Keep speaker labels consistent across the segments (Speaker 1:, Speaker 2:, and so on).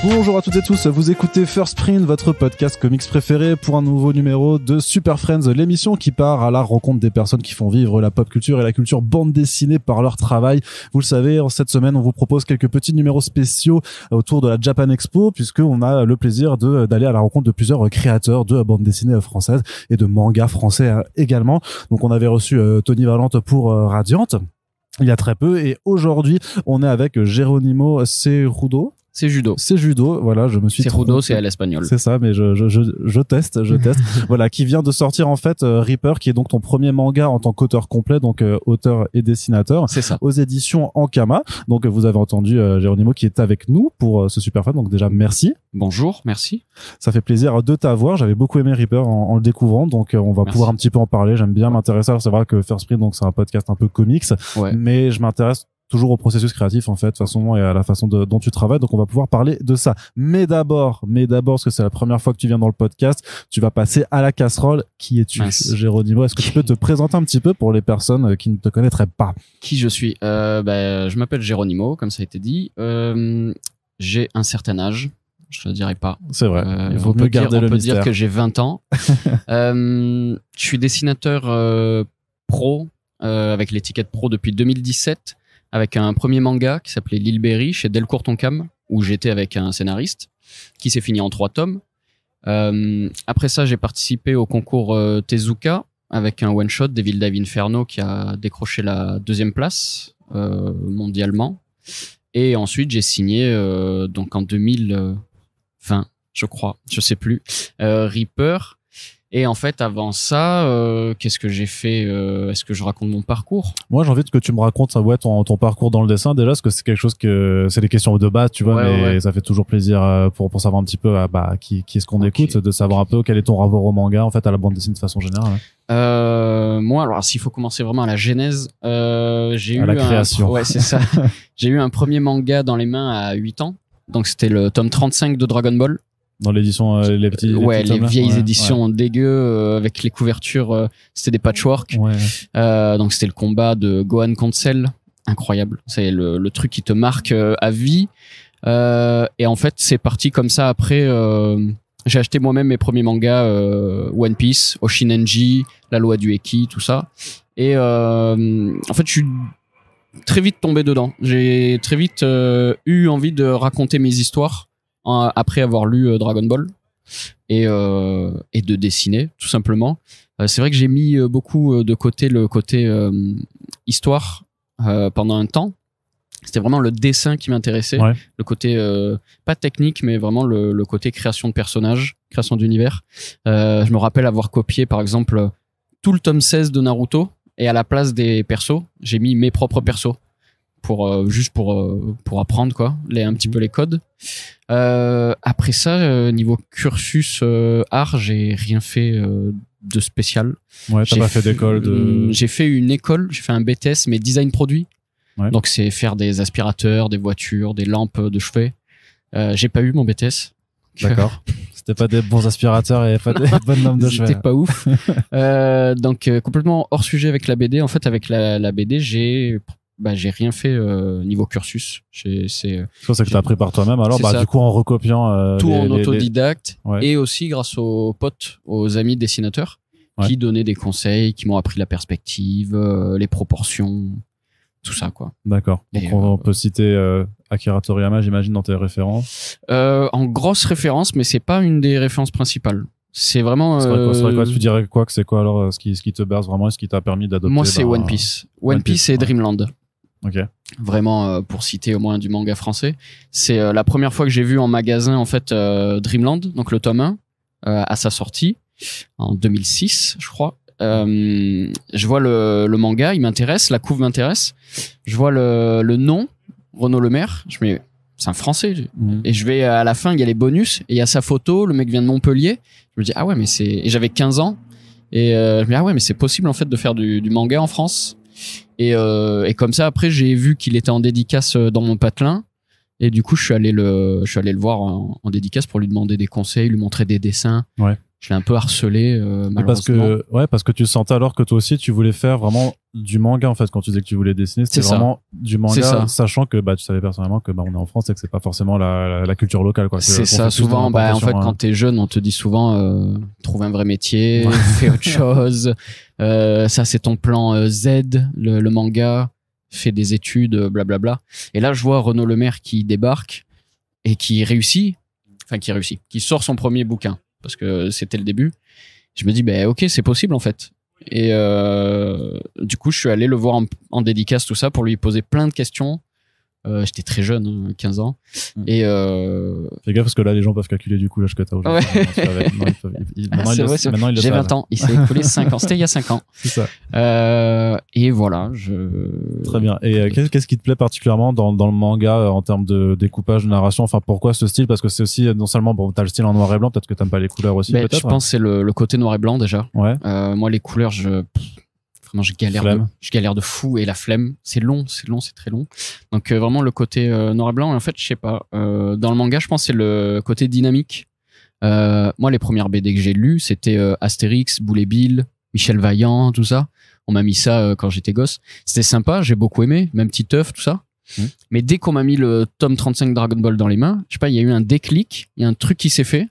Speaker 1: Bonjour à toutes et tous, vous écoutez First Print, votre podcast comics préféré pour un nouveau numéro de Super Friends, l'émission qui part à la rencontre des personnes qui font vivre la pop culture et la culture bande dessinée par leur travail. Vous le savez, cette semaine, on vous propose quelques petits numéros spéciaux autour de la Japan Expo, puisqu'on a le plaisir d'aller à la rencontre de plusieurs créateurs de bande dessinée française et de mangas français également. Donc on avait reçu Tony Valente pour Radiant il y a très peu, et aujourd'hui, on est avec Geronimo Cerudo.
Speaker 2: C'est judo.
Speaker 1: C'est judo, voilà, je me suis trompé.
Speaker 2: Cerudo, c'est à l'espagnol.
Speaker 1: C'est ça, mais je teste. Voilà, qui vient de sortir en fait Reaper, qui est donc ton premier manga en tant qu'auteur complet, donc auteur et dessinateur.
Speaker 2: C'est ça.
Speaker 1: Aux éditions Ankama. Donc vous avez entendu Geronimo qui est avec nous pour ce super fan. Donc déjà merci.
Speaker 2: Bonjour, merci.
Speaker 1: Ça fait plaisir de t'avoir. J'avais beaucoup aimé Reaper en le découvrant, donc on va pouvoir un petit peu en parler. J'aime bien m'intéresser. Alors c'est vrai que First Print, donc c'est un podcast un peu comics, mais je m'intéresse toujours au processus créatif en fait, de toute façon, et à la façon dont tu travailles, donc on va pouvoir parler de ça. Mais d'abord, parce que c'est la première fois que tu viens dans le podcast, tu vas passer à la casserole. Qui es-tu, Geronimo? Est-ce que tu peux te présenter un petit peu pour les personnes qui ne te connaîtraient pas?
Speaker 2: Qui je suis? Je m'appelle Geronimo, comme ça a été dit. J'ai un certain âge. Je ne dirais pas.
Speaker 1: C'est vrai. Il faut
Speaker 2: on peut
Speaker 1: mystère.
Speaker 2: dire que j'ai 20 ans. Je suis dessinateur pro, avec l'étiquette pro depuis 2017. Avec un premier manga qui s'appelait L'Île Berry chez Delcourt Tonkam, où j'étais avec un scénariste, qui s'est fini en 3 tomes. Après ça, j'ai participé au concours Tezuka avec un one-shot, Devil Dive Inferno, qui a décroché la 2e place mondialement. Et ensuite, j'ai signé donc en 2020, je crois, je sais plus, Reaper. Et en fait, avant ça, qu'est-ce que j'ai fait? Est-ce que je raconte mon parcours?
Speaker 1: Moi, j'ai envie que tu me racontes ton parcours dans le dessin déjà, parce que c'est quelque chose c'est des questions de base, tu vois, mais ça fait toujours plaisir pour savoir un petit peu qui est-ce qu'on écoute, de savoir un peu quel est ton rapport au manga, en fait, à la bande dessinée de façon générale.
Speaker 2: Moi, alors s'il faut commencer vraiment à la genèse, j'ai eu
Speaker 1: la création.
Speaker 2: Ouais, c'est ça. J'ai eu un premier manga dans les mains à 8 ans. Donc c'était le tome 35 de Dragon Ball.
Speaker 1: Dans l'édition, les
Speaker 2: vieilles éditions dégueu, avec les couvertures, c'était des patchwork. Donc c'était le combat de Gohan contre Cell. Incroyable. C'est le truc qui te marque à vie. Et en fait, c'est parti comme ça. Après, j'ai acheté moi-même mes premiers mangas, One Piece, Oshinenji, La Loi du Eki, tout ça. Et en fait, je suis très vite tombé dedans. J'ai très vite eu envie de raconter mes histoires après avoir lu Dragon Ball et de dessiner tout simplement. C'est vrai que j'ai mis beaucoup de côté le côté histoire pendant un temps. C'était vraiment le dessin qui m'intéressait, le côté pas technique, mais vraiment le côté création de personnages, création d'univers. Je me rappelle avoir copié par exemple tout le tome 16 de Naruto, et à la place des persos, j'ai mis mes propres persos juste pour apprendre un petit peu les codes. Après ça, niveau cursus art, j'ai rien fait de spécial.
Speaker 1: T'as pas fait d'école
Speaker 2: J'ai fait une école, j'ai fait un BTS mais design produit. Donc c'est faire des aspirateurs, des voitures, des lampes de chevet. J'ai pas eu mon BTS.
Speaker 1: D'accord. C'était pas des bons aspirateurs et pas des bonnes lampes de chevet.
Speaker 2: C'était pas ouf. Donc complètement hors sujet avec la BD. En fait, avec la BD, j'ai rien fait niveau cursus. C'est
Speaker 1: ça que t'as appris par toi-même. Alors, du coup, en recopiant
Speaker 2: tout en autodidacte et aussi grâce aux potes, aux amis dessinateurs qui donnaient des conseils, qui m'ont appris la perspective, les proportions, tout ça quoi.
Speaker 1: D'accord. Donc on peut citer Akira Toriyama, j'imagine, dans tes références.
Speaker 2: En grosse référence, mais c'est pas une des références principales. C'est vraiment.
Speaker 1: C'est quoi tu dirais quoi que c'est quoi alors ce qui te berce vraiment et ce qui t'a permis d'adopter?
Speaker 2: Moi, c'est One Piece. One Piece et Dreamland.
Speaker 1: Ok.
Speaker 2: Vraiment, pour citer au moins du manga français, c'est la première fois que j'ai vu en magasin en fait Dreamland, donc le tome 1 à sa sortie en 2006, je crois. Je vois le manga, il m'intéresse, la couve m'intéresse. Je vois le nom, Renaud Lemaire. Je me dis, c'est un Français. Et je vais à la fin, il y a les bonus et il y a sa photo. Le mec vient de Montpellier. Je me dis, ah ouais, mais c'est. Et j'avais 15 ans. Et je me dis, ah ouais, mais c'est possible en fait de faire du manga en France. Et comme ça, après, j'ai vu qu'il était en dédicace dans mon patelin. Et du coup, je suis allé le voir en dédicace pour lui demander des conseils, lui montrer des dessins. je l'ai un peu harcelé malheureusement.
Speaker 1: Parce que tu sentais alors que toi aussi tu voulais faire vraiment du manga en fait quand tu disais que tu voulais dessiner, c'était vraiment du manga, sachant que tu savais personnellement que on est en France et que c'est pas forcément la culture locale quoi.
Speaker 2: C'est ça, souvent en fait quand t'es jeune on te dit souvent trouve un vrai métier, fais autre chose, ça c'est ton plan Z, le manga, fais des études, blablabla. Et là je vois Renaud Lemaire qui débarque et qui sort son premier bouquin parce que c'était le début. Je me dis ok, c'est possible en fait. Et du coup je suis allé le voir en dédicace tout ça pour lui poser plein de questions. J'étais très jeune, 15 ans. Et
Speaker 1: fais gaffe parce que là les gens peuvent calculer du coup l'âge que t'as aujourd'hui.
Speaker 2: Maintenant, j'ai 20 ans, il s'est écoulé 5 ans, c'était il y a 5 ans.
Speaker 1: C'est ça.
Speaker 2: Et voilà,
Speaker 1: Très bien. Et qu'est-ce qui te plaît particulièrement dans le manga en termes de découpage, de narration, enfin pourquoi ce style? Parce que c'est aussi non seulement t'as le style en noir et blanc, peut-être que t'aimes pas les couleurs aussi, peut-être.
Speaker 2: Je pense que c'est le côté noir et blanc déjà.
Speaker 1: Ouais.
Speaker 2: Moi les couleurs vraiment je galère de fou, et la flemme, c'est très long. Donc vraiment le côté noir et blanc, et en fait je sais pas, dans le manga je pense que c'est le côté dynamique. Moi les premières BD que j'ai lues c'était Astérix, Boule et Bill, Michel Vaillant, tout ça. On m'a mis ça quand j'étais gosse, c'était sympa, j'ai beaucoup aimé, même Titeuf, tout ça. Mais dès qu'on m'a mis le tome 35 Dragon Ball dans les mains, je sais pas, il y a eu un déclic, il y a un truc qui s'est fait,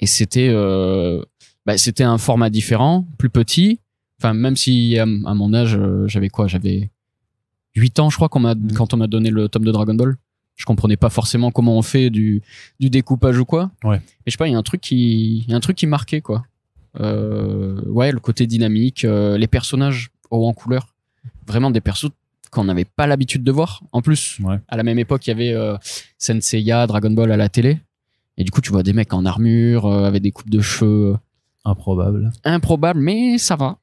Speaker 2: et c'était un format différent, plus petit. Enfin, même si à mon âge, j'avais 8 ans, je crois, quand on m'a donné le tome de Dragon Ball. Je comprenais pas forcément comment on fait du découpage ou quoi.
Speaker 1: Ouais.
Speaker 2: Et je sais pas, il y a un truc qui marquait, quoi. Le côté dynamique, les personnages hauts en couleur. Vraiment des persos qu'on n'avait pas l'habitude de voir. En plus, à la même époque, il y avait Senseiya, Dragon Ball à la télé. Et du coup, tu vois des mecs en armure, avec des coupes de cheveux.
Speaker 1: Improbable,
Speaker 2: mais ça va.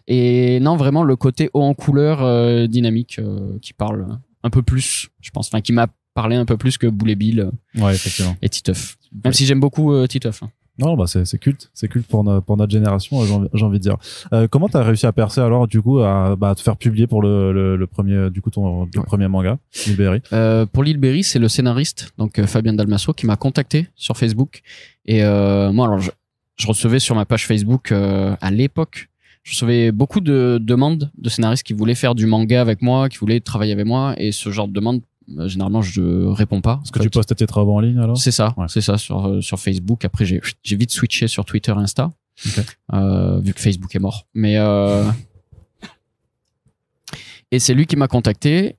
Speaker 2: Et non, vraiment le côté haut en couleur, dynamique, qui parle un peu plus, je pense, enfin qui m'a parlé un peu plus que Boule et Bill
Speaker 1: effectivement.
Speaker 2: Et Titeuf. Même si j'aime beaucoup Titeuf.
Speaker 1: Non, c'est culte pour notre génération, j'ai envie de dire. Comment t'as réussi à percer alors du coup à te faire publier pour le premier du coup ton premier manga, L'Île Berry?
Speaker 2: Pour L'Île Berry, c'est le scénariste donc Fabien Dalmasso qui m'a contacté sur Facebook, et moi alors je recevais sur ma page Facebook à l'époque, je recevais beaucoup de demandes de scénaristes qui voulaient faire du manga avec moi, qui voulaient travailler avec moi, et ce genre de demandes, généralement, je réponds pas.
Speaker 1: Est-ce que tu postes tes travaux en ligne alors?
Speaker 2: C'est ça, c'est ça, sur Facebook. Après, j'ai vite switché sur Twitter et Insta, vu que Facebook est mort. Mais et c'est lui qui m'a contacté,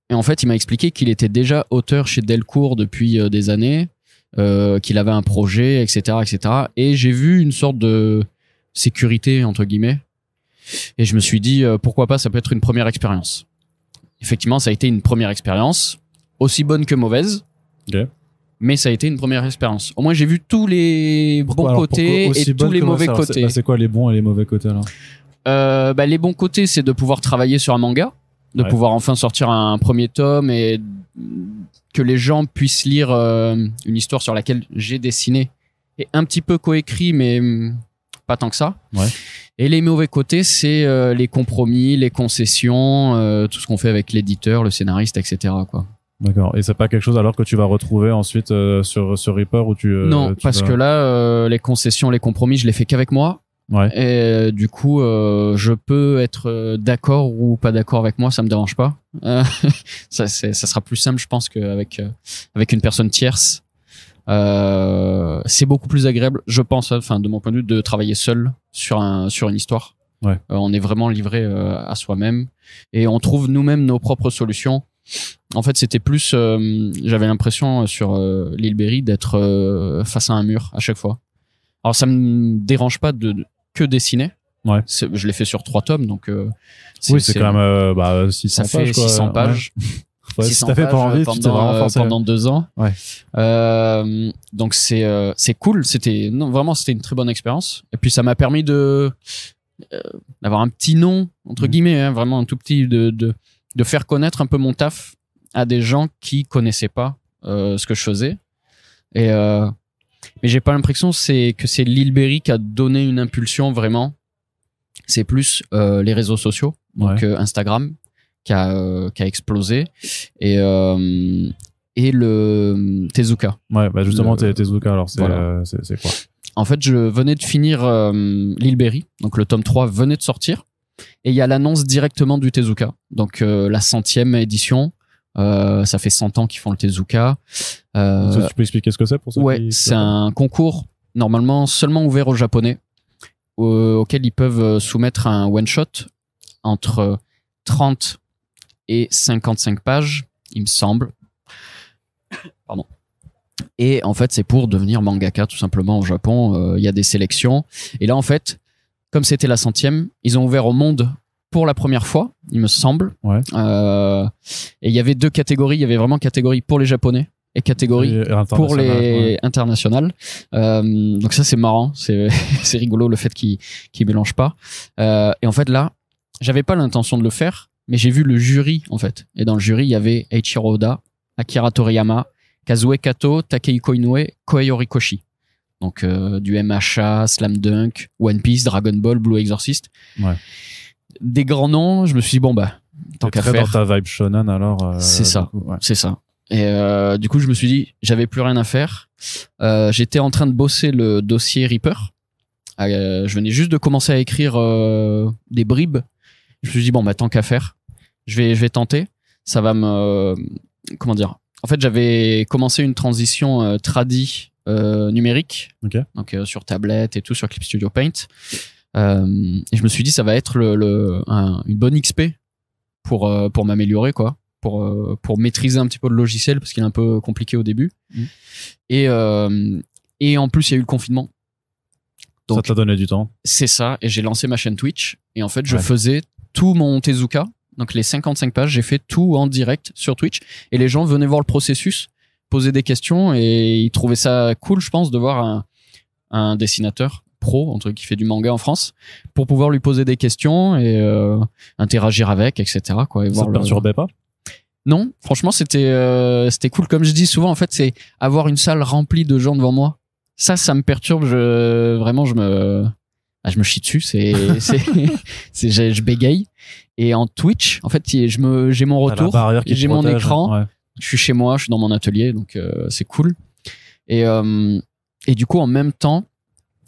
Speaker 2: et en fait, il m'a expliqué qu'il était déjà auteur chez Delcourt depuis des années, qu'il avait un projet, etc., etc. Et j'ai vu une sorte de sécurité entre guillemets. Et je me suis dit, pourquoi pas, ça peut être une première expérience. Effectivement, ça a été une première expérience, aussi bonne que mauvaise, mais ça a été une première expérience. Au moins, j'ai vu tous les bons côtés et tous les mauvais côtés.
Speaker 1: C'est quoi les bons et les mauvais côtés alors?
Speaker 2: Les bons côtés, c'est de pouvoir travailler sur un manga, de pouvoir enfin sortir un premier tome et que les gens puissent lire une histoire sur laquelle j'ai dessiné et un petit peu coécrit, mais pas tant que ça. Et les mauvais côtés, c'est les compromis, les concessions, tout ce qu'on fait avec l'éditeur, le scénariste, etc. quoi.
Speaker 1: D'accord. Et c'est pas quelque chose alors que tu vas retrouver ensuite sur Reaper où
Speaker 2: non, parce que là, les concessions, les compromis, je les fais qu'avec moi. Et du coup, je peux être d'accord ou pas d'accord avec moi, ça me dérange pas. Ça sera plus simple, je pense, qu'avec une personne tierce. C'est beaucoup plus agréable, je pense, enfin de mon point de vue, de travailler seul sur une histoire. On est vraiment livré à soi-même et on trouve nous-mêmes nos propres solutions. En fait, c'était plus, j'avais l'impression sur L'Île Berry d'être face à un mur à chaque fois. Alors ça me dérange pas de que dessiner. Je l'ai fait sur 3 tomes, donc
Speaker 1: c'est quand même 600
Speaker 2: ça
Speaker 1: pages.
Speaker 2: Fait 600 pages.
Speaker 1: Si t'as fait pas envie, tu t'es vraiment forcé.
Speaker 2: Pendant 2 ans. Donc c'est cool. C'était une très bonne expérience. Et puis ça m'a permis d'avoir un petit nom entre guillemets, hein, vraiment un tout petit, de faire connaître un peu mon taf à des gens qui connaissaient pas ce que je faisais. Et mais j'ai pas l'impression que c'est L'Île Berry qui a donné une impulsion vraiment. C'est plus les réseaux sociaux, donc Instagram qui a explosé, et le Tezuka.
Speaker 1: Justement, Tezuka, alors c'est quoi?
Speaker 2: en fait, je venais de finir Lil Berry, donc le tome 3 venait de sortir, et il y a l'annonce directement du Tezuka, donc la 100e édition. Ça fait 100 ans qu'ils font le Tezuka.
Speaker 1: Tu peux expliquer ce que c'est pour ça?
Speaker 2: Ouais, c'est un concours normalement seulement ouvert aux Japonais, auquel ils peuvent soumettre un one-shot entre 30 et 55 pages, il me semble. Pardon. Et en fait, c'est pour devenir mangaka tout simplement au Japon. Il y a des sélections. Et là, en fait, comme c'était la 100e, ils ont ouvert au monde pour la première fois, il me semble.
Speaker 1: Ouais.
Speaker 2: Et il y avait 2 catégories. Il y avait vraiment catégorie pour les Japonais et catégorie pour les internationales. Donc ça, c'est marrant. C'est rigolo le fait qu'ils mélangent pas. Et en fait, là, j'avais pas l'intention de le faire, mais j'ai vu le jury, en fait. Et dans le jury, il y avait Eiichiro Oda, Akira Toriyama, Kazue Kato, Takehiko Inoue, Kohei Horikoshi. Donc du MHA, Slam Dunk, One Piece, Dragon Ball, Blue Exorcist.
Speaker 1: Ouais.
Speaker 2: Des grands noms, je me suis dit bon bah tant qu'à faire.
Speaker 1: Dans ta vibe shonen alors.
Speaker 2: C'est ça,
Speaker 1: coup, ouais.
Speaker 2: c'est ça. Et du coup je me suis dit j'avais plus rien à faire. J'étais en train de bosser le dossier Reaper. Je venais juste de commencer à écrire des bribes. Je me suis dit bon bah tant qu'à faire, je vais tenter. Ça va me comment dire. En fait j'avais commencé une transition tradi numérique,
Speaker 1: okay.
Speaker 2: Donc sur tablette et tout sur Clip Studio Paint. Et je me suis dit ça va être une bonne XP pour m'améliorer quoi, pour maîtriser un petit peu le logiciel parce qu'il est un peu compliqué au début. Et en plus il y a eu le confinement. Donc,
Speaker 1: ça t'a donné du temps.
Speaker 2: C'est ça, et j'ai lancé ma chaîne Twitch et en fait je faisais tout mon Tezuka, donc les 55 pages, j'ai fait tout en direct sur Twitch et les gens venaient voir le processus, poser des questions et ils trouvaient ça cool je pense de voir un dessinateur pro entre qui fait du manga en France pour pouvoir lui poser des questions et interagir avec, etc. quoi. Et
Speaker 1: ça te perturbait pas?
Speaker 2: Non, franchement c'était cool. Comme je dis souvent en fait, c'est avoir une salle remplie de gens devant moi. Ça me perturbe. Vraiment je me chie dessus. Je bégaye. Et en Twitch, en fait, j'ai mon retour, j'ai mon écran. Ouais. Je suis chez moi, je suis dans mon atelier, donc c'est cool. Et du coup, en même temps,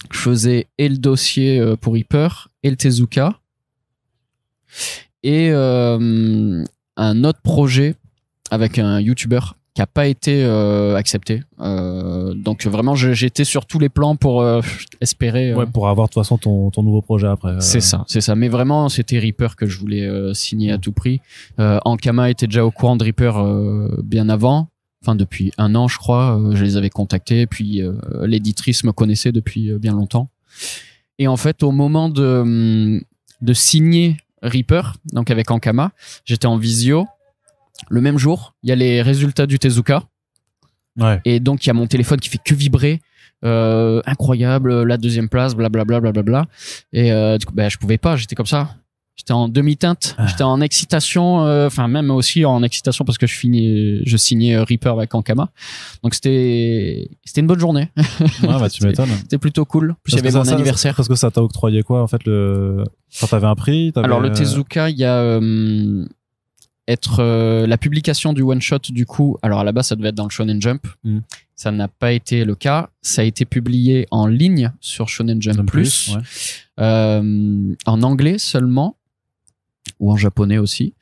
Speaker 2: je faisais et le dossier pour Reaper et le Tezuka et un autre projet avec un YouTuber qui a pas été accepté. Donc vraiment, j'étais sur tous les plans pour espérer.
Speaker 1: Ouais, pour avoir de toute façon ton nouveau projet après.
Speaker 2: C'est ça. Mais vraiment, c'était Reaper que je voulais signer à tout prix. Ankama était déjà au courant de Reaper bien avant. Enfin, depuis 1 an, je crois, je les avais contactés. Puis l'éditrice me connaissait depuis bien longtemps. Et en fait, au moment de signer Reaper, donc avec Ankama, j'étais en visio. Le même jour, il y a les résultats du Tezuka.
Speaker 1: Ouais.
Speaker 2: Et donc, il y a mon téléphone qui fait que vibrer. Incroyable, la 2e place, blablabla, blablabla. Et du coup, je pouvais pas, j'étais comme ça. J'étais en demi-teinte, j'étais en excitation, enfin même aussi en excitation parce que je signais Reaper avec Ankama. Donc c'était une bonne journée.
Speaker 1: Ouais, tu m'étonnes.
Speaker 2: C'était plutôt cool. Plus il y avait mon anniversaire.
Speaker 1: Parce que ça t'a octroyé quoi en fait quand t'avais un prix?
Speaker 2: Alors le Tezuka, il y a la publication du one shot du coup. Alors à la base ça devait être dans le Shonen Jump. Ça n'a pas été le cas. Ça a été publié en ligne sur Shonen Jump Plus, en anglais seulement. Ou en japonais aussi.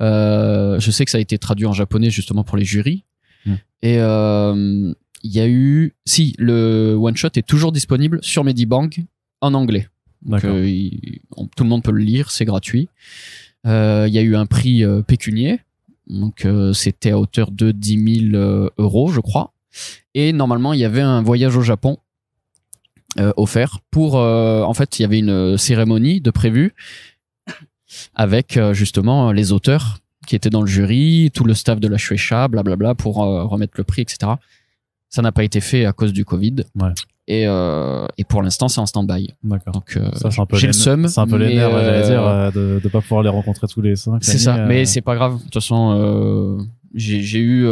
Speaker 2: Je sais que ça a été traduit en japonais justement pour les jurys. Et il y a eu... Si, le one-shot est toujours disponible sur Medibank en anglais. Donc tout le monde peut le lire, c'est gratuit. Il y a eu un prix pécunier. Donc c'était à hauteur de 10 000 euros, je crois. Et normalement, il y avait un voyage au Japon offert pour... en fait, il y avait une cérémonie de prévue avec justement les auteurs qui étaient dans le jury, tout le staff de la Shueisha, blablabla, pour remettre le prix, etc. Ça n'a pas été fait à cause du Covid. Ouais. Et pour l'instant, c'est en stand-by.
Speaker 1: D'accord.
Speaker 2: Donc,
Speaker 1: ça, c'est un peu
Speaker 2: j'ai le seum.
Speaker 1: C'est un peu les nerfs, j'allais dire, de pas pouvoir les rencontrer tous les 5.
Speaker 2: C'est ça, mais c'est pas grave. De toute façon, j'ai eu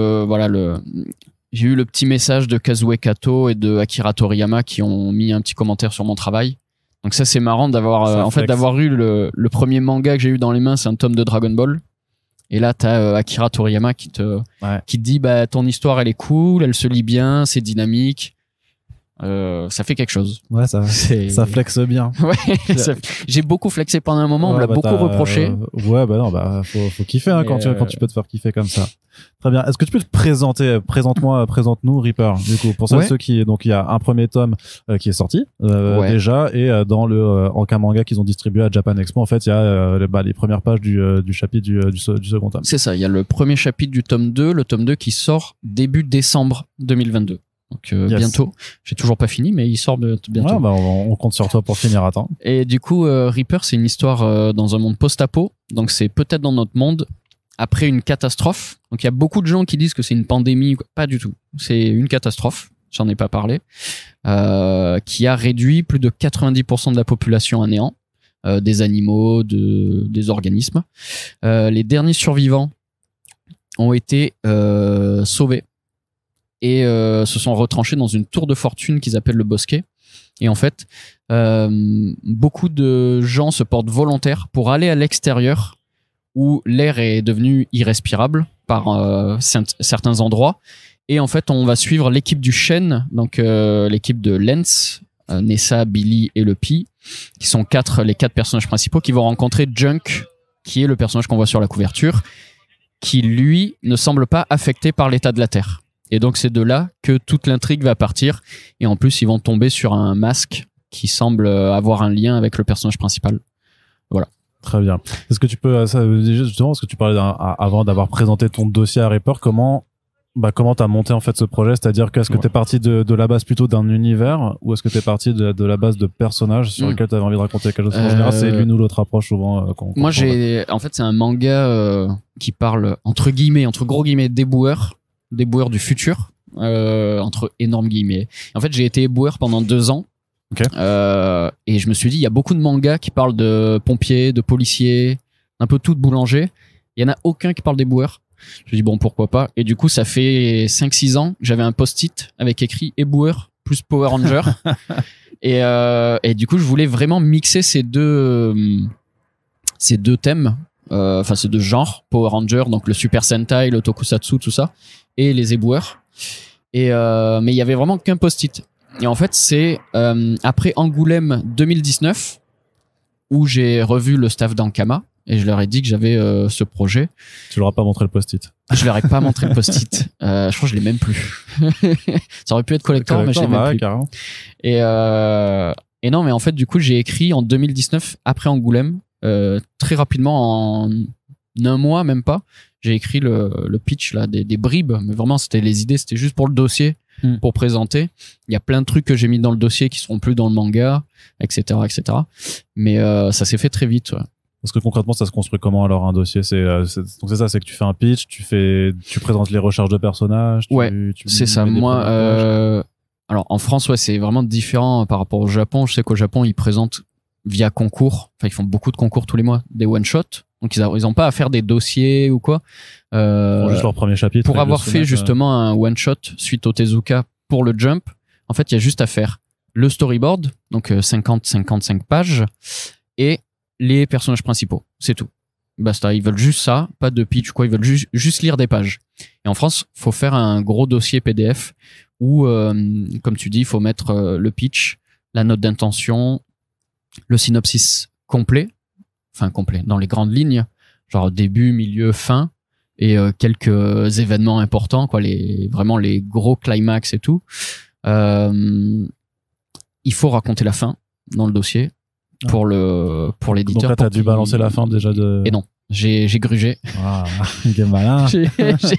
Speaker 2: j'ai eu le petit message de Kazue Kato et de Akira Toriyama qui ont mis un petit commentaire sur mon travail. Donc ça c'est marrant d'avoir d'avoir eu le premier manga que j'ai eu dans les mains, c'est un tome de Dragon Ball. Et là t'as Akira Toriyama qui te dit bah ton histoire elle est cool, elle se lit bien, c'est dynamique. ça fait quelque chose.
Speaker 1: Ouais, ça flexe bien.
Speaker 2: Ouais, j'ai beaucoup flexé pendant un moment, on me l'a beaucoup reproché.
Speaker 1: Ouais, bah non, bah faut kiffer hein, quand tu peux te faire kiffer comme ça. Très bien. Est-ce que tu peux te présenter, présente-nous Reaper. Du coup, pour ceux qui, donc il y a un premier tome qui est sorti déjà, et dans le Anka Manga qu'ils ont distribué à Japan Expo, en fait, il y a les premières pages du chapitre du second tome.
Speaker 2: C'est ça. Il y a le premier chapitre du tome 2, le tome 2 qui sort début décembre 2022. Donc bientôt. J'ai toujours pas fini, mais il sort bientôt.
Speaker 1: Ouais, bah on compte sur toi pour finir à temps.
Speaker 2: Et du coup, Reaper, c'est une histoire dans un monde post-apo. Donc c'est peut-être dans notre monde après une catastrophe. Donc il y a beaucoup de gens qui disent que c'est une pandémie. Pas du tout. C'est une catastrophe. J'en ai pas parlé. Qui a réduit plus de 90% de la population à néant. Des animaux, des organismes. Les derniers survivants ont été sauvés et se sont retranchés dans une tour de fortune qu'ils appellent le Bosquet. Et en fait, beaucoup de gens se portent volontaires pour aller à l'extérieur où l'air est devenu irrespirable par certains endroits. Et en fait, on va suivre l'équipe du Chêne, donc l'équipe de Lens, Nessa, Billy et le Pi, qui sont les quatre personnages principaux, qui vont rencontrer Junk, qui est le personnage qu'on voit sur la couverture, qui lui ne semble pas affecté par l'état de la Terre. Et donc c'est de là que toute l'intrigue va partir. Et en plus, ils vont tomber sur un masque qui semble avoir un lien avec le personnage principal. Voilà.
Speaker 1: Très bien. Est-ce que tu peux, justement, parce que tu parlais avant d'avoir présenté ton dossier à Reaper, comment t'as monté en fait ce projet? C'est-à-dire que est-ce que t'es parti de la base plutôt d'un univers, ou est-ce que t'es parti de la base de personnages sur lesquels t'avais envie de raconter quelque chose? En général, c'est l'une ou l'autre approche souvent.
Speaker 2: Moi, en fait, c'est un manga qui parle entre gros guillemets, d'éboueurs du futur, entre énormes guillemets. En fait, j'ai été éboueur pendant 2 ans.
Speaker 1: Okay.
Speaker 2: Et je me suis dit, il y a beaucoup de mangas qui parlent de pompiers, de policiers, un peu tout de boulanger. Il y en a aucun qui parle d'éboueurs. Je me dis bon, pourquoi pas. Et du coup, ça fait 5-6 ans, j'avais un post-it avec écrit éboueur plus Power Ranger. et du coup, je voulais vraiment mixer ces deux thèmes, enfin ces deux genres, Power Ranger, donc le Super Sentai, le Tokusatsu, tout ça, et les éboueurs. Mais il y avait vraiment qu'un post-it. Et en fait, c'est après Angoulême 2019 où j'ai revu le staff d'Ankama et je leur ai dit que j'avais ce projet. Tu
Speaker 1: leur as pas montré le post-it?
Speaker 2: Je leur ai pas montré le post-it. Je crois que je l'ai même plus. Ça aurait pu être collector, mais je l'ai même plus. Carrément. Et non, mais en fait, du coup, j'ai écrit en 2019 après Angoulême, très rapidement, en 1 mois, même pas. J'ai écrit le pitch là, des bribes, mais vraiment c'était les idées, c'était juste pour le dossier, pour présenter. Il y a plein de trucs que j'ai mis dans le dossier qui seront plus dans le manga, etc., etc. Mais ça s'est fait très vite. Ouais.
Speaker 1: Parce que concrètement, ça se construit comment alors un dossier? Donc c'est ça, c'est que tu fais un pitch, tu présentes les recherches de personnages.
Speaker 2: C'est ça. Moi, alors en France, c'est vraiment différent par rapport au Japon. Je sais qu'au Japon, ils présentent via concours. Enfin, ils font beaucoup de concours tous les mois, des one shot. Donc ils ont pas à faire des dossiers ou quoi.
Speaker 1: Juste leur premier chapitre.
Speaker 2: Pour avoir fait justement un one shot suite au Tezuka pour le Jump, en fait, il y a juste à faire le storyboard, donc 55 pages, et les personnages principaux. C'est tout. Basta. Ils veulent juste ça, pas de pitch, quoi. Ils veulent juste lire des pages. Et en France, faut faire un gros dossier PDF où, comme tu dis, il faut mettre le pitch, la note d'intention, le synopsis complet, dans les grandes lignes, genre début, milieu, fin, et quelques événements importants, quoi, vraiment les gros climax et tout. Il faut raconter la fin dans le dossier pour l'éditeur. Donc
Speaker 1: là, t'as dû balancer la fin déjà de...
Speaker 2: Et non, j'ai grugé.
Speaker 1: Ah, quel malin.
Speaker 2: j'ai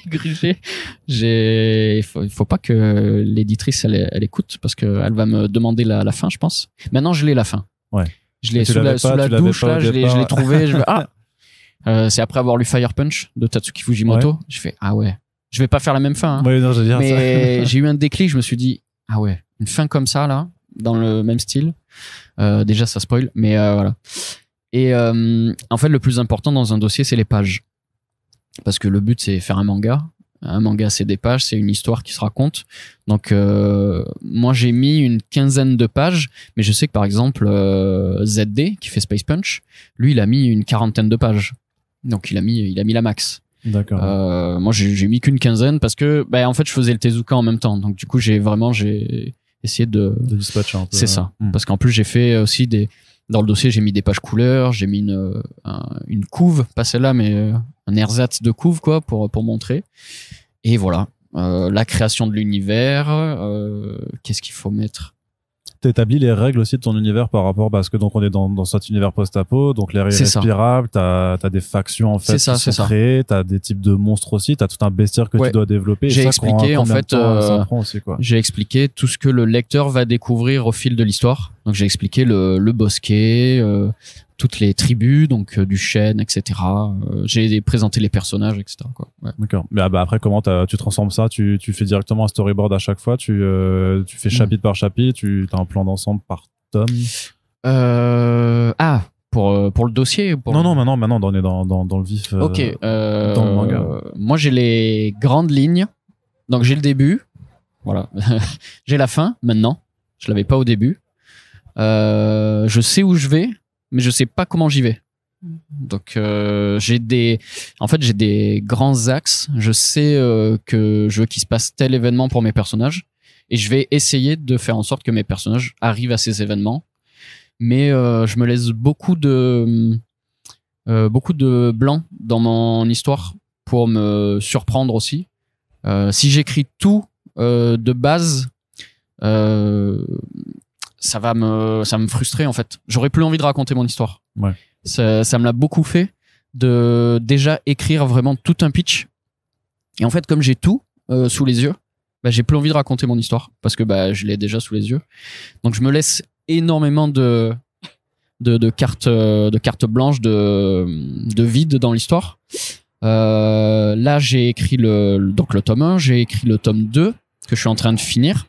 Speaker 2: grugé. Il faut pas que l'éditrice elle écoute parce que elle va me demander la fin, je pense. Maintenant, je l'ai la fin.
Speaker 1: Ouais.
Speaker 2: Je l'ai sous la douche là, je l'ai trouvé. C'est après avoir lu Fire Punch de Tatsuki Fujimoto. Ouais. Je fais je vais pas faire la même fin. Hein.
Speaker 1: Ouais, non,
Speaker 2: mais j'ai eu un déclic. Je me suis dit une fin comme ça là, dans le même style. Déjà ça spoil, mais voilà. Et en fait, le plus important dans un dossier, c'est les pages, parce que le but c'est faire un manga. Un manga, c'est des pages, c'est une histoire qui se raconte. Donc, moi, j'ai mis une 15aine de pages, mais je sais que, par exemple, ZD, qui fait Space Punch, lui, il a mis une 40aine de pages. Donc, il a mis la max.
Speaker 1: D'accord.
Speaker 2: Moi, j'ai mis qu'une 15aine parce que, en fait, je faisais le Tezuka en même temps. Donc, du coup, j'ai essayer de
Speaker 1: dispatcher un peu.
Speaker 2: C'est ça. Parce qu'en plus, j'ai fait aussi dans le dossier, j'ai mis des pages couleurs, j'ai mis une couve, pas celle-là, mais un ersatz de couve, quoi, pour montrer. Et voilà. La création de l'univers, qu'est-ce qu'il faut mettre?
Speaker 1: T'établis les règles aussi de ton univers par rapport, parce que donc on est dans cet univers post-apo, donc l'air irrespirable, t'as des factions en fait qui sont créées, t'as des types de monstres aussi, t'as tout un bestiaire que tu dois développer.
Speaker 2: J'ai expliqué en fait,
Speaker 1: ça prend aussi, quoi.
Speaker 2: J'ai expliqué tout ce que le lecteur va découvrir au fil de l'histoire. Donc j'ai expliqué le bosquet, toutes les tribus, donc du chêne, etc. J'ai présenté les personnages, etc. quoi. Ouais.
Speaker 1: D'accord. Mais après, comment tu transformes ça? Tu fais directement un storyboard à chaque fois? Tu fais chapitre par chapitre? T'as un plan d'ensemble par tome?
Speaker 2: Pour le dossier?
Speaker 1: Non, maintenant, on est dans le vif.
Speaker 2: Ok.
Speaker 1: Dans le manga.
Speaker 2: Moi, j'ai les grandes lignes. Donc, j'ai le début. Voilà. J'ai la fin, maintenant. Je l'avais pas au début. Je sais où je vais, mais je sais pas comment j'y vais. Donc j'ai des grands axes. Je sais que je veux qu'il se passe tel événement pour mes personnages, et je vais essayer de faire en sorte que mes personnages arrivent à ces événements. Mais je me laisse beaucoup de blanc dans mon histoire pour me surprendre aussi. Si j'écris tout de base, ça va me frustrer en fait. J'aurais plus envie de raconter mon histoire.
Speaker 1: Ouais.
Speaker 2: Ça me l'a beaucoup fait de déjà écrire vraiment tout un pitch. Et en fait, comme j'ai tout sous les yeux, j'ai plus envie de raconter mon histoire parce que je l'ai déjà sous les yeux. Donc je me laisse énormément de cartes blanches, de vide dans l'histoire. Là, j'ai écrit le tome 1, j'ai écrit le tome 2 que je suis en train de finir.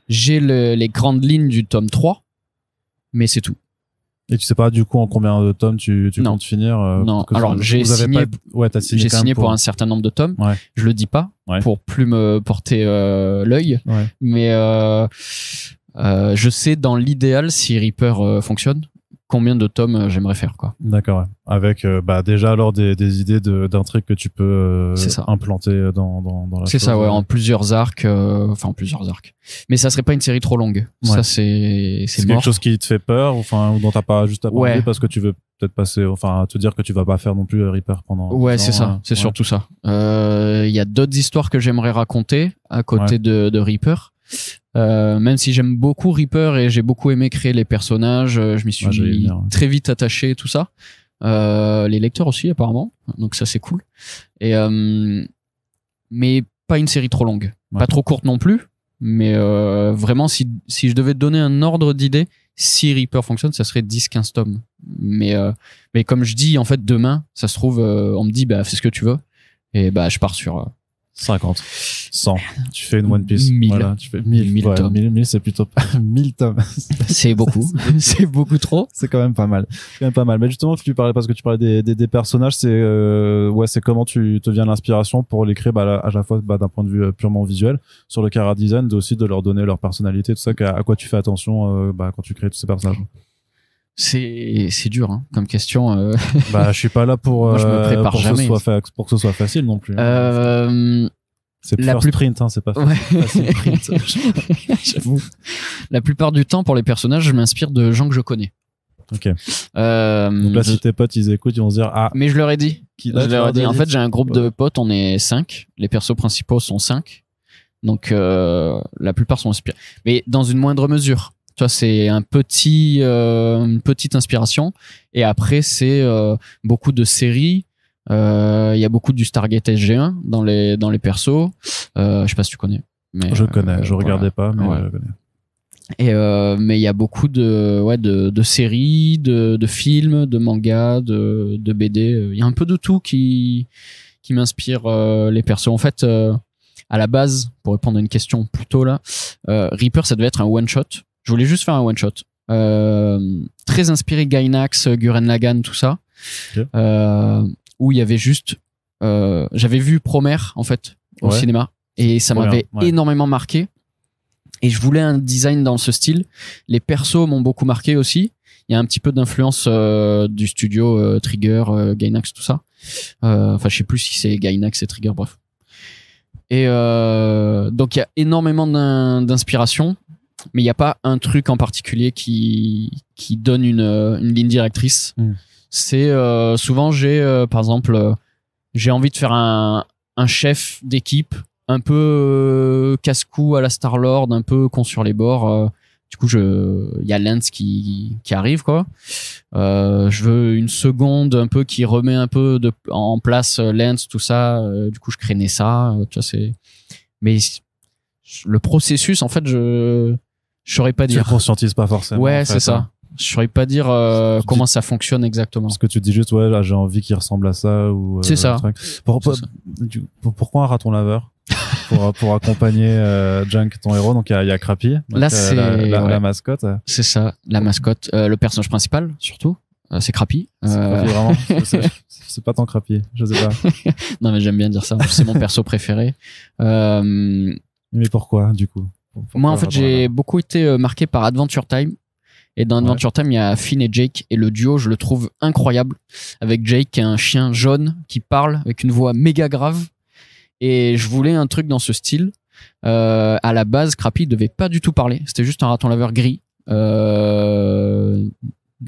Speaker 2: J'ai les grandes lignes du tome 3, mais c'est tout.
Speaker 1: Et tu sais pas du coup en combien de tomes tu comptes finir?
Speaker 2: Non, alors j'ai signé, j'ai signé pour un certain nombre de tomes.
Speaker 1: Ouais.
Speaker 2: Je le dis pas pour plus me porter l'œil, mais je sais dans l'idéal si Reaper fonctionne, combien de tomes j'aimerais faire, quoi.
Speaker 1: D'accord, ouais. Avec déjà alors des idées d'intrigues que tu peux implanter dans la
Speaker 2: c'est
Speaker 1: chose,
Speaker 2: ça, ouais, en plusieurs arcs, en plusieurs arcs. Mais ça serait pas une série trop longue. Ouais. Ça c'est
Speaker 1: quelque chose qui te fait peur, ou dont t'as pas juste à parler parce que tu veux peut-être passer, te dire que tu vas pas faire non plus Reaper pendant.
Speaker 2: Ouais, c'est ça, c'est surtout ça. Il y a d'autres histoires que j'aimerais raconter à côté de Reaper. Même si j'aime beaucoup Reaper et j'ai beaucoup aimé créer les personnages, je m'y suis très vite attaché, tout ça. Les lecteurs aussi apparemment, donc ça c'est cool. Et mais pas une série trop longue, pas trop courte non plus. Mais vraiment, si je devais te donner un ordre d'idée, si Reaper fonctionne, ça serait 10-15 tomes. Mais comme je dis, en fait, demain, ça se trouve, on me dit, fais ce que tu veux. Et je pars sur
Speaker 1: 50, 100. Tu fais une One Piece.
Speaker 2: 1000.
Speaker 1: Voilà, tu fais 1000 tomes. 1000, c'est plutôt 1000 tomes.
Speaker 2: C'est beaucoup. C'est beaucoup trop.
Speaker 1: C'est quand même pas mal. Mais justement, parce que tu parlais des personnages, c'est comment tu te viens l'inspiration pour les créer, à la fois, d'un point de vue purement visuel, sur le chara design, aussi de leur donner leur personnalité, tout ça, à quoi tu fais attention, quand tu crées tous ces personnages.
Speaker 2: C'est dur, hein, comme question.
Speaker 1: Je suis pas là pour
Speaker 2: moi, je me prépare
Speaker 1: pour
Speaker 2: jamais.
Speaker 1: pour que ce soit facile non plus. C'est first print, c'est pas facile print.
Speaker 2: J'avoue. La plupart du temps, pour les personnages, je m'inspire de gens que je connais.
Speaker 1: Ok. Donc là, si tes potes ils écoutent, ils vont se dire
Speaker 2: Mais je leur ai dit. En fait, j'ai un groupe de potes, on est 5. Les persos principaux sont 5. Donc la plupart sont inspirés, mais dans une moindre mesure. Tu vois, c'est une petite inspiration. Et après, c'est beaucoup de séries. Il y a beaucoup du Stargate SG1 dans les persos. Je sais pas si tu connais. Mais,
Speaker 1: je connais. Je regardais pas, mais je connais.
Speaker 2: Et mais il y a beaucoup de séries, de films, de mangas, de BD. Il y a un peu de tout qui m'inspire les persos. En fait, à la base, pour répondre à une question plus tôt là, Reaper, ça devait être un one shot. Je voulais juste faire un one shot. Très inspiré Gainax, Gurren Lagann, tout ça. Okay. Où il y avait juste, j'avais vu Promare en fait au cinéma et ça m'avait énormément marqué. Et je voulais un design dans ce style. Les persos m'ont beaucoup marqué aussi. Il y a un petit peu d'influence du studio Trigger, Gainax, tout ça. Je sais plus si c'est Gainax et Trigger, bref. Et donc il y a énormément d'inspiration. mais il n'y a pas un truc en particulier qui donne une ligne directrice. C'est souvent par exemple j'ai envie de faire un chef d'équipe un peu casse-cou à la Star-Lord, un peu con sur les bords. Du coup, il y a Lance qui arrive, quoi. Je veux une seconde un peu qui remet un peu en place Lance, tout ça. Du coup, je crée Nessa. Tu vois, mais le processus, en fait, je saurais pas dire.
Speaker 1: Tu le conscientises pas forcément.
Speaker 2: Ouais,
Speaker 1: en fait,
Speaker 2: c'est ça. Je saurais pas dire comment ça fonctionne exactement.
Speaker 1: Parce que tu dis juste, ouais, là, j'ai envie qu'il ressemble à ça ou.
Speaker 2: C'est ça.
Speaker 1: Pourquoi un raton laveur? pour accompagner Junk, ton héros. Donc il y a Crappy, donc,
Speaker 2: là c'est
Speaker 1: la mascotte.
Speaker 2: C'est ça, la mascotte. Le personnage principal surtout, c'est Crappy.
Speaker 1: C'est Crappy, vraiment. C'est pas tant Crappy, je sais pas.
Speaker 2: Non mais j'aime bien dire ça. C'est mon perso préféré.
Speaker 1: Mais pourquoi du coup?
Speaker 2: Moi en fait j'ai beaucoup été marqué par Adventure Time. Et dans Adventure Time, il y a Finn et Jake, et le duo, je le trouve incroyable. Avec Jake, qui est un chien jaune qui parle avec une voix méga grave. Et je voulais un truc dans ce style. À la base, Crappy devait pas du tout parler. C'était juste un raton laveur gris,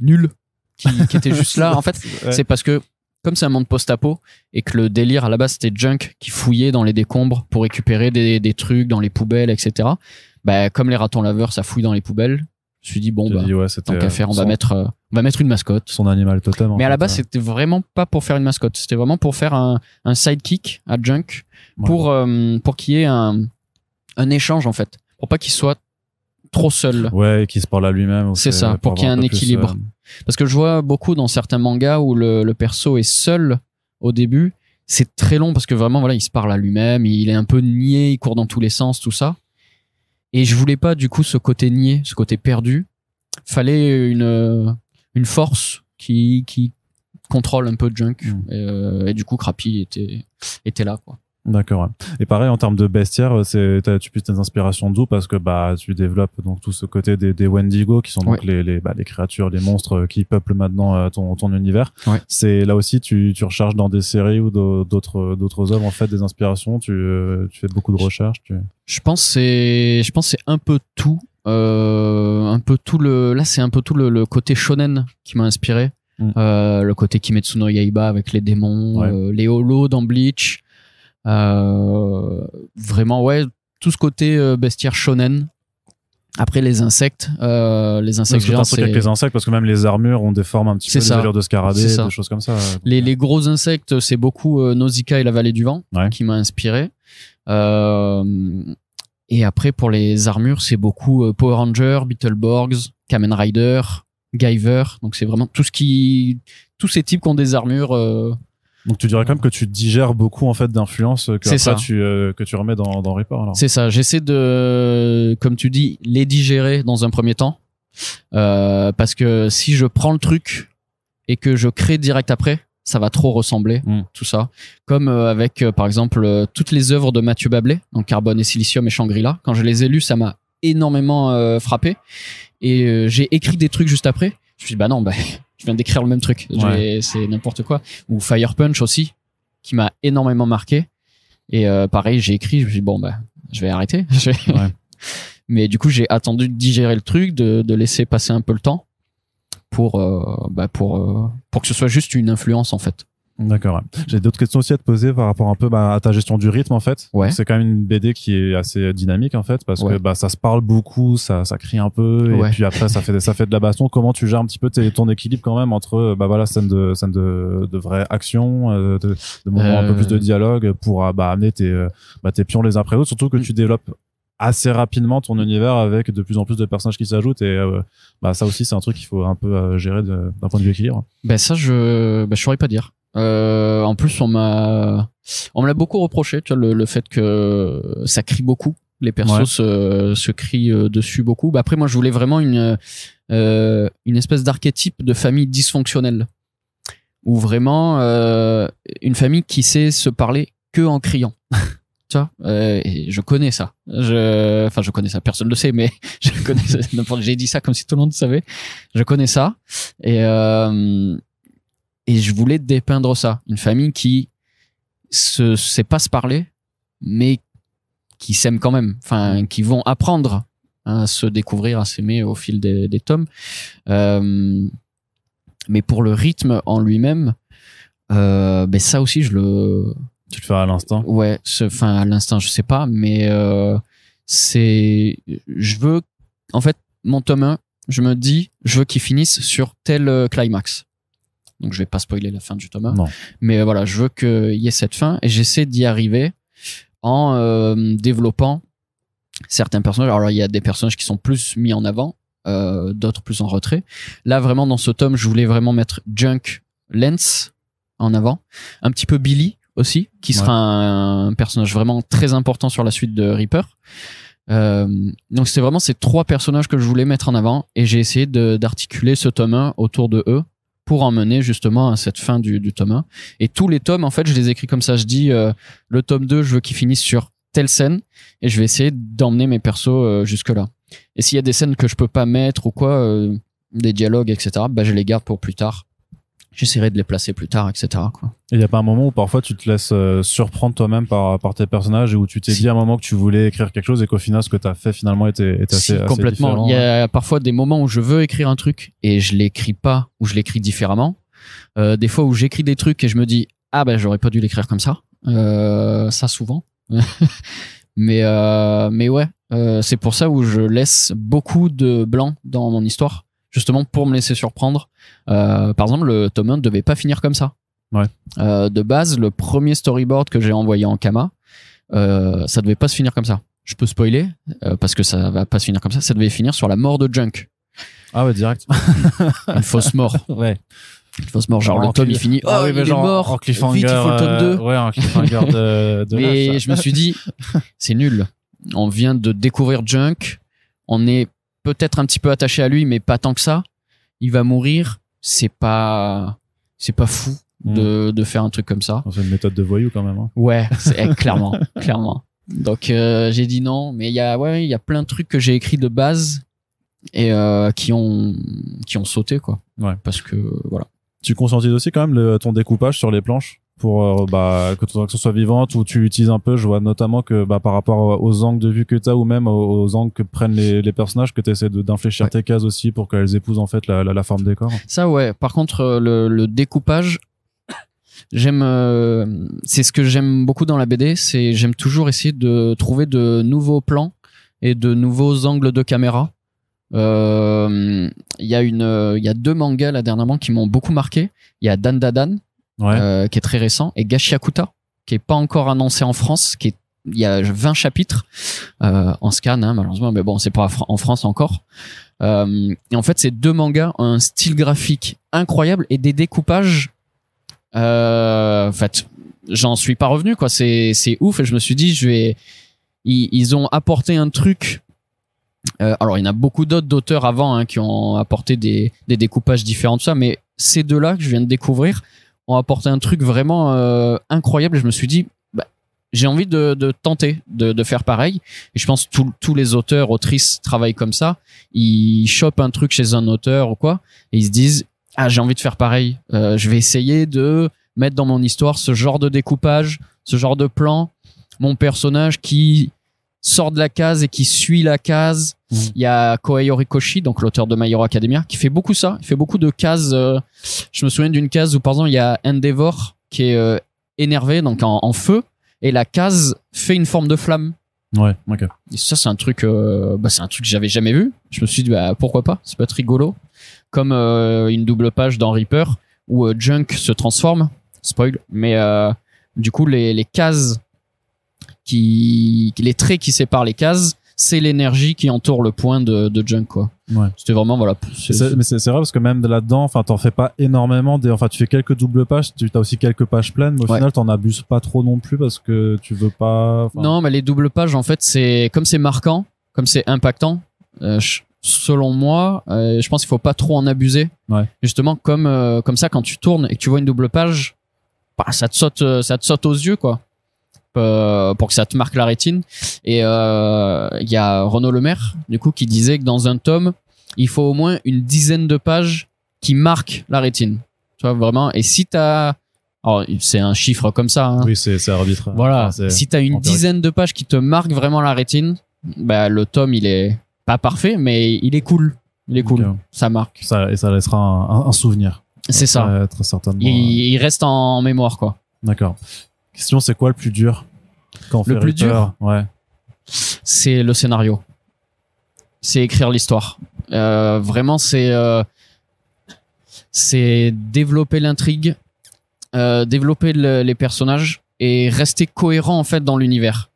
Speaker 2: nul, qui était juste là. En fait, c'est parce que comme c'est un monde post-apo et que le délire à la base c'était Junk qui fouillait dans les décombres pour récupérer des trucs dans les poubelles, etc. Bah comme les ratons laveurs, ça fouille dans les poubelles. Je me suis dit bon tant qu'à faire, on va mettre une mascotte.
Speaker 1: Son animal totem.
Speaker 2: Mais à la base, c'était vraiment pas pour faire une mascotte. C'était vraiment pour faire un sidekick à Junk. Pour qu'il y ait un échange en fait, pour pas qu'il soit trop seul.
Speaker 1: Ouais, et qu'il se parle à lui-même.
Speaker 2: C'est ça, pour qu'il y ait un équilibre. Parce que je vois beaucoup dans certains mangas où le perso est seul au début, c'est très long parce que vraiment voilà, il se parle à lui-même, il est un peu niais, il court dans tous les sens, tout ça. Et je voulais pas du coup ce côté niais, ce côté perdu. Fallait une force qui contrôle un peu Junk. Et du coup Crappy était là quoi.
Speaker 1: D'accord. Ouais. Et pareil en termes de bestiaire, tu puisses tes inspirations d'où? Parce que tu développes donc tout ce côté des Wendigo qui sont donc les créatures, les monstres qui peuplent maintenant ton univers. Ouais. C'est là aussi tu recherches dans des séries ou d'autres œuvres en fait des inspirations. Tu fais beaucoup de recherches.
Speaker 2: Je pense c'est un peu tout. Là c'est un peu tout le côté shonen qui m'a inspiré. Le côté Kimetsu no Yaiba avec les démons, les holos dans Bleach. Vraiment tout ce côté bestiaire shonen. Après les insectes géants,
Speaker 1: c'est avec les insectes parce que même les armures ont des formes un petit peu des allures de scarabée, des choses comme ça.
Speaker 2: Les gros insectes, c'est beaucoup Nausicaa et la vallée du vent qui m'a inspiré. Et après pour les armures, c'est beaucoup Power Rangers, Beetleborgs, Kamen Rider, Guyver. Donc c'est vraiment tous ces types qui ont des armures.
Speaker 1: Donc tu dirais quand même que tu digères beaucoup en fait d'influences que tu remets dans Reaper alors.
Speaker 2: C'est ça, j'essaie de, comme tu dis, les digérer dans un premier temps, parce que si je prends le truc et que je crée direct après, ça va trop ressembler, tout ça. Comme avec par exemple toutes les œuvres de Mathieu Bablé, donc Carbone et Silicium et Shangri-La. Quand je les ai lus, ça m'a énormément frappé et j'ai écrit des trucs juste après. Je me suis dit je viens d'écrire le même truc. C'est n'importe quoi. Ou Fire Punch aussi, qui m'a énormément marqué. Et pareil, j'ai écrit, je me suis dit, je vais arrêter. Mais du coup, j'ai attendu de digérer le truc, de laisser passer un peu le temps pour que ce soit juste une influence, en fait.
Speaker 1: D'accord. J'ai d'autres questions aussi à te poser par rapport un peu à ta gestion du rythme en fait. C'est quand même une BD qui est assez dynamique en fait parce que ça se parle beaucoup, ça crie un peu et puis après ça fait de la baston. Comment tu gères un petit peu ton équilibre quand même entre scène de vraie action, de moments un peu plus de dialogue pour amener tes pions les uns après les autres, surtout que tu développes assez rapidement ton univers avec de plus en plus de personnages qui s'ajoutent et ça aussi c'est un truc qu'il faut un peu gérer d'un point de vue équilibre.
Speaker 2: Ça je saurais pas dire. En plus on me l'a beaucoup reproché, tu vois, le fait que ça crie beaucoup, les persos se crient dessus beaucoup. Après moi je voulais vraiment une espèce d'archétype de famille dysfonctionnelle ou vraiment une famille qui sait se parler que en criant. Tu vois, et je connais ça. Je connais ça. Personne ne le sait, mais je connais ça. J'ai dit ça comme si tout le monde savait. Je connais ça. Et je voulais dépeindre ça. Une famille qui sait pas se parler, mais qui s'aiment quand même. Enfin, qui vont apprendre à se découvrir, à s'aimer au fil des tomes. Mais pour le rythme en lui-même, ça aussi tu le
Speaker 1: fais à l'instinct.
Speaker 2: Ouais, à l'instinct, je sais pas, mais en fait, mon tome 1, je me dis, je veux qu'il finisse sur tel climax. Donc, je vais pas spoiler la fin du tome 1.
Speaker 1: Non.
Speaker 2: Mais voilà, je veux qu'il y ait cette fin et j'essaie d'y arriver en développant certains personnages. Alors, il y a des personnages qui sont plus mis en avant, d'autres plus en retrait. Là, vraiment, dans ce tome, je voulais vraiment mettre Junk Lance en avant. Un petit peu Billy aussi, qui sera un personnage vraiment très important sur la suite de Reaper. Donc c'était vraiment ces 3 personnages que je voulais mettre en avant et j'ai essayé d'articuler ce tome 1 autour de eux pour emmener justement à cette fin du tome 1. Et tous les tomes, en fait, je les écris comme ça. Je dis, le tome 2, je veux qu'il finisse sur telle scène et je vais essayer d'emmener mes persos jusque-là. Et s'il y a des scènes que je peux pas mettre ou quoi, des dialogues, etc., je les garde pour plus tard. J'essaierai de les placer plus tard, etc. quoi.
Speaker 1: Et il y a pas un moment où parfois tu te laisses surprendre toi-même par tes personnages et où tu t'es dit à un moment que tu voulais écrire quelque chose et qu'au final ce que tu as fait finalement était assez
Speaker 2: complètement.
Speaker 1: différent.
Speaker 2: Il y a parfois des moments où je veux écrire un truc et je l'écris pas ou je l'écris différemment. Des fois où j'écris des trucs et je me dis j'aurais pas dû l'écrire comme ça. Ça souvent. mais ouais, c'est pour ça où je laisse beaucoup de blanc dans mon histoire. Justement pour me laisser surprendre. Par exemple, le tome 1 ne devait pas finir comme ça.
Speaker 1: Ouais.
Speaker 2: De base, le premier storyboard que j'ai envoyé en Kama, ça devait pas se finir comme ça. Je peux spoiler, parce que ça va pas se finir comme ça. Ça devait finir sur la mort de Junk.
Speaker 1: Ah ouais, direct.
Speaker 2: Une fausse mort.
Speaker 1: Ouais.
Speaker 2: Une fausse mort. Genre, le tome, il finit.
Speaker 1: Ah oui,
Speaker 2: il est mort.
Speaker 1: En cliffhanger.
Speaker 2: Vite, il faut le tome 2.
Speaker 1: Ouais, en cliffhanger de
Speaker 2: Mais je me suis dit, c'est nul. On vient de découvrir Junk. On est peut-être un petit peu attaché à lui, mais pas tant que ça. Il va mourir. C'est pas fou de faire un truc comme ça.
Speaker 1: C'est une méthode de voyou quand même. Hein.
Speaker 2: Ouais, clairement. Donc j'ai dit non, mais il y a plein de trucs que j'ai écrits de base et qui ont sauté quoi.
Speaker 1: Ouais.
Speaker 2: Parce que voilà.
Speaker 1: Tu conscientises aussi quand même ton découpage sur les planches pour que ton action soit vivante, ou tu utilises un peu, je vois notamment que par rapport aux angles de vue que t'as ou même aux angles que prennent les personnages, que t'essaies d'infléchir tes cases aussi pour qu'elles épousent en fait la forme des corps.
Speaker 2: Ça ouais, par contre le découpage, c'est ce que j'aime beaucoup dans la BD, j'aime toujours essayer de trouver de nouveaux plans et de nouveaux angles de caméra. Il y a 2 mangas là dernièrement qui m'ont beaucoup marqué. Il y a Dan Dadan, qui est très récent, et Gashiakuta, qui est pas encore annoncé en France, il y a 20 chapitres en scan malheureusement, mais bon, c'est pas en France encore. Et en fait, ces 2 mangas ont un style graphique incroyable et des découpages. En fait, j'en suis pas revenu quoi. C'est ouf, et je me suis dit, ils ont apporté un truc. Alors, il y en a beaucoup d'auteurs avant qui ont apporté des découpages différents de ça, mais ces 2-là que je viens de découvrir ont apporté un truc vraiment incroyable, et je me suis dit, j'ai envie de tenter de faire pareil. Et je pense que tous les auteurs, autrices travaillent comme ça. Ils chopent un truc chez un auteur ou quoi, et ils se disent, j'ai envie de faire pareil. Je vais essayer de mettre dans mon histoire ce genre de découpage, ce genre de plan. Mon personnage qui sort de la case et qui suit la case. Il y a Kohei Horikoshi, donc l'auteur de My Hero Academia, qui fait beaucoup ça. Il fait beaucoup de cases. Je me souviens d'une case où, par exemple, il y a Endeavor qui est énervé, donc en feu, et la case fait une forme de flamme.
Speaker 1: Ouais, ok.
Speaker 2: Et ça, c'est un truc que j'avais jamais vu. Je me suis dit, pourquoi pas? Ça peut être rigolo. Comme une double page dans Reaper où Junk se transforme. Spoil. Mais du coup, les cases les traits qui séparent les cases, c'est l'énergie qui entoure le point de Junk quoi. Ouais. C'était vraiment voilà.
Speaker 1: Mais c'est vrai parce que même là-dedans, enfin t'en fais pas énormément. Enfin tu fais quelques doubles pages, tu as aussi quelques pages pleines, mais au final t'en abuses pas trop non plus parce que tu veux pas.
Speaker 2: Non, mais les doubles pages en fait c'est marquant, comme c'est impactant. Selon moi, je pense qu'il faut pas trop en abuser.
Speaker 1: Ouais.
Speaker 2: Justement comme ça quand tu tournes et que tu vois une double page, ça te saute aux yeux quoi. Pour que ça te marque la rétine. Et il y a Renaud Lemaire du coup qui disait que dans un tome il faut au moins une dizaine de pages qui marquent la rétine, tu vois vraiment. Et si t'as, alors c'est un chiffre comme ça
Speaker 1: oui c'est arbitraire,
Speaker 2: voilà, si t'as une dizaine de pages qui te marquent vraiment la rétine, le tome il est pas parfait, mais il est cool. Il est cool. Ça marque.
Speaker 1: Ça laissera un souvenir.
Speaker 2: C'est ça.
Speaker 1: Très certainement.
Speaker 2: Il reste en mémoire, quoi.
Speaker 1: D'accord. Question, c'est quoi le plus dur quand on fait
Speaker 2: Le plus dur,
Speaker 1: ouais.
Speaker 2: C'est le scénario. C'est écrire l'histoire. Vraiment, c'est développer l'intrigue, développer les personnages et rester cohérent en fait dans l'univers.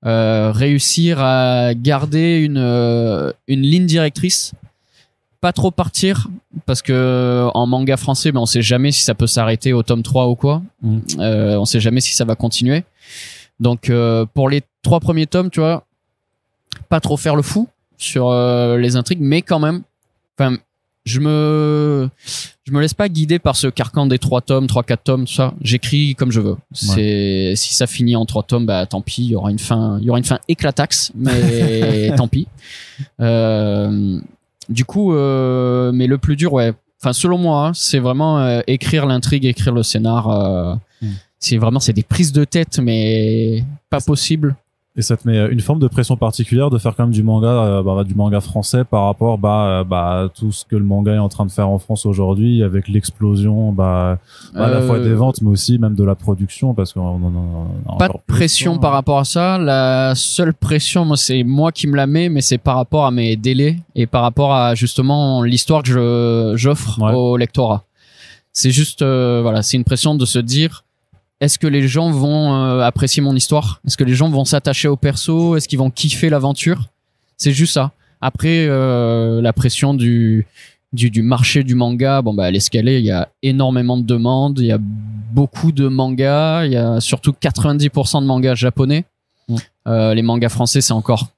Speaker 2: Réussir à garder une ligne directrice, pas trop partir, parce que en manga français, on sait jamais si ça peut s'arrêter au tome 3 ou quoi. On sait jamais si ça va continuer. Donc pour les 3 premiers tomes, tu vois, pas trop faire le fou sur les intrigues, mais quand même, je me laisse pas guider par ce carcan des 3 tomes, 3-4 tomes, tout ça. J'écris comme je veux. Si ça finit en 3 tomes, bah tant pis, il y aura une fin éclataxe, mais tant pis. Du coup, mais le plus dur, selon moi, c'est vraiment écrire l'intrigue, écrire le scénar. C'est des prises de tête, mais pas possible.
Speaker 1: Et ça te met une forme de pression particulière de faire quand même du manga français par rapport à tout ce que le manga est en train de faire en France aujourd'hui, avec l'explosion à la fois des ventes, mais aussi même de la production, parce qu'on
Speaker 2: pas de pression par rapport à ça. La seule pression, moi, c'est moi qui me la mets, mais c'est par rapport à mes délais et par rapport à justement l'histoire que j'offre au lectorat. C'est juste c'est une pression de se dire: est-ce que les gens vont apprécier mon histoire? Est-ce que les gens vont s'attacher au perso? Est-ce qu'ils vont kiffer l'aventure? C'est juste ça. Après, la pression du marché du manga, elle est escalée. Il y a énormément de demandes. Il y a beaucoup de mangas. Il y a surtout 90% de mangas japonais. Les mangas français, c'est encore,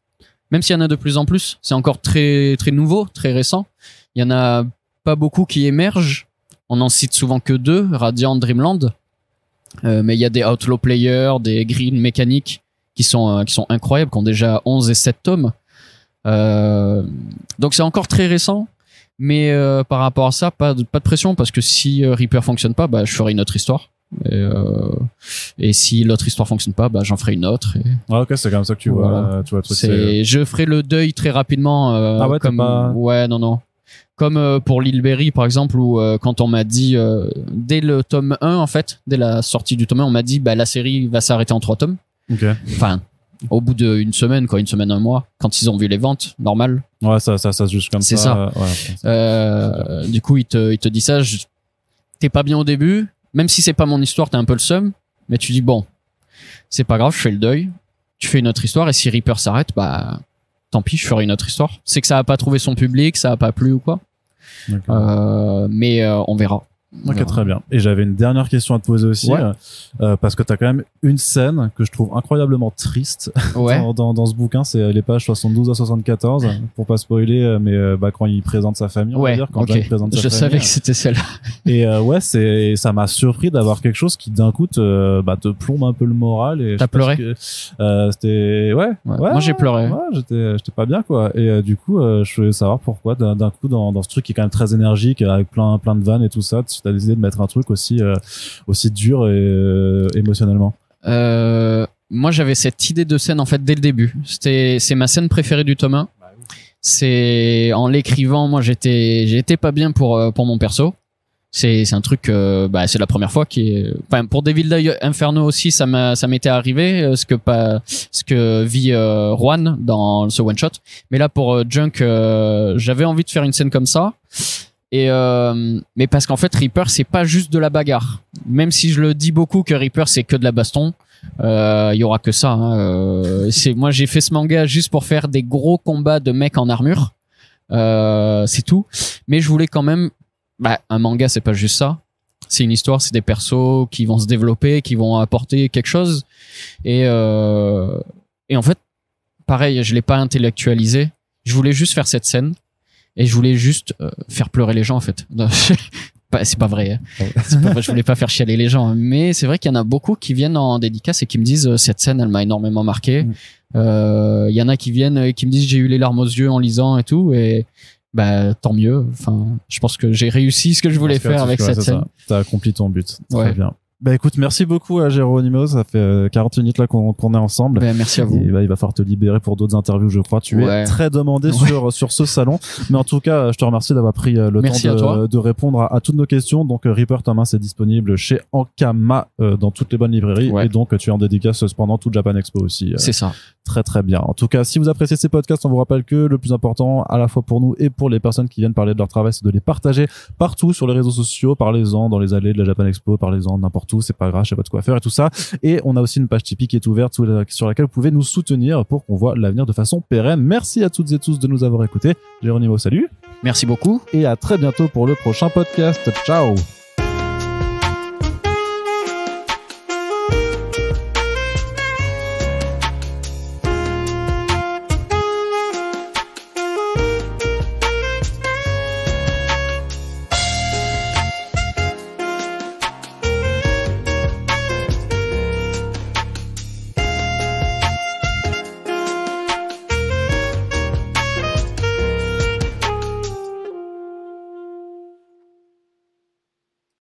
Speaker 2: même s'il y en a de plus en plus, c'est encore très, très nouveau, très récent. Il y en a pas beaucoup qui émergent. On en cite souvent que 2, Radiant, Dreamland. Mais il y a des Outlaw Players, des Green Mechanic qui sont incroyables, qui ont déjà 11 et 7 tomes. Donc c'est encore très récent, mais par rapport à ça, pas de pression, parce que si Reaper fonctionne pas, je ferai une autre histoire. Et si l'autre histoire fonctionne pas, j'en ferai une autre.
Speaker 1: Ok, c'est comme ça que tu vois le truc.
Speaker 2: Je ferai le deuil très rapidement. Non. Comme pour Lil Berry, par exemple, où quand on m'a dit, dès le tome 1, en fait, dès la sortie du tome 1, on m'a dit, la série va s'arrêter en 3 tomes. Enfin, au bout d'une semaine, une semaine, un mois, quand ils ont vu les ventes, normal.
Speaker 1: Ouais, ça se juge comme ça.
Speaker 2: C'est ça. Du coup, il te dit ça, t'es pas bien au début, même si c'est pas mon histoire, t'as un peu le seum, mais tu dis, bon, c'est pas grave, je fais le deuil, tu fais une autre histoire, et si Reaper s'arrête, tant pis, je ferai une autre histoire. C'est que ça a pas trouvé son public, ça a pas plu ou quoi. Mais on verra.
Speaker 1: Ok, très bien. Et j'avais une dernière question à te poser aussi, parce que t'as quand même une scène que je trouve incroyablement triste dans ce bouquin, c'est les pages 72 à 74, pour pas spoiler, mais quand il présente sa famille, on va dire, quand Jack présente sa famille.
Speaker 2: Je savais que c'était celle-là.
Speaker 1: Et ça m'a surpris d'avoir quelque chose qui d'un coup te plombe un peu le moral. Et
Speaker 2: t'as pleuré?
Speaker 1: C'était
Speaker 2: moi j'ai pleuré.
Speaker 1: J'étais pas bien, quoi. Et du coup, je voulais savoir pourquoi d'un coup dans ce truc qui est quand même très énergique, avec plein de vannes et tout ça, t'as décidé de mettre un truc aussi dur et émotionnellement.
Speaker 2: Moi j'avais cette idée de scène en fait dès le début. C'est ma scène préférée du tome 1. C'est en l'écrivant, moi j'étais pas bien pour mon perso. C'est un truc c'est la première fois pour Devil Inferno aussi, ça m'était arrivé ce que vit Juan dans ce one shot. Mais là pour Junk, j'avais envie de faire une scène comme ça. Et mais parce qu'en fait Reaper c'est pas juste de la bagarre, même si je le dis beaucoup que Reaper c'est que de la baston, il y aura que ça, moi j'ai fait ce manga juste pour faire des gros combats de mecs en armure, c'est tout, mais je voulais quand même un manga c'est pas juste ça, c'est une histoire, c'est des persos qui vont se développer, qui vont apporter quelque chose, et en fait pareil, je l'ai pas intellectualisé, je voulais juste faire cette scène. Et je voulais juste faire pleurer les gens, en fait. C'est pas vrai. C'est pas vrai, je voulais pas faire chialer les gens. Mais c'est vrai qu'il y en a beaucoup qui viennent en dédicace et qui me disent cette scène, elle m'a énormément marqué. Il y en a qui viennent et qui me disent j'ai eu les larmes aux yeux en lisant et tout. Et tant mieux. Enfin, je pense que j'ai réussi ce que je voulais faire avec cette scène.
Speaker 1: T'as accompli ton but. Très bien. Bah écoute, merci beaucoup à Géronimo, ça fait 40 minutes là qu'on est ensemble.
Speaker 2: Ben, merci à vous.
Speaker 1: Et il va falloir te libérer pour d'autres interviews, je crois. Tu es très demandé sur ce salon. Mais en tout cas, je te remercie d'avoir pris le temps de répondre à toutes nos questions. Donc Reaper ta main, c'est disponible chez Ankama dans toutes les bonnes librairies. Et donc tu es en dédicace pendant toute Japan Expo aussi.
Speaker 2: C'est ça.
Speaker 1: Très très bien. En tout cas, si vous appréciez ces podcasts, on vous rappelle que le plus important à la fois pour nous et pour les personnes qui viennent parler de leur travail, c'est de les partager partout sur les réseaux sociaux. Parlez-en dans les allées de la Japan Expo, parlez-en n'importe où, c'est pas grave, je sais pas de quoi faire et tout ça. Et on a aussi une page Tipeee qui est ouverte sur laquelle vous pouvez nous soutenir pour qu'on voit l'avenir de façon pérenne. Merci à toutes et tous de nous avoir écoutés. Géronimo, salut.
Speaker 2: Merci beaucoup.
Speaker 1: Et à très bientôt pour le prochain podcast. Ciao.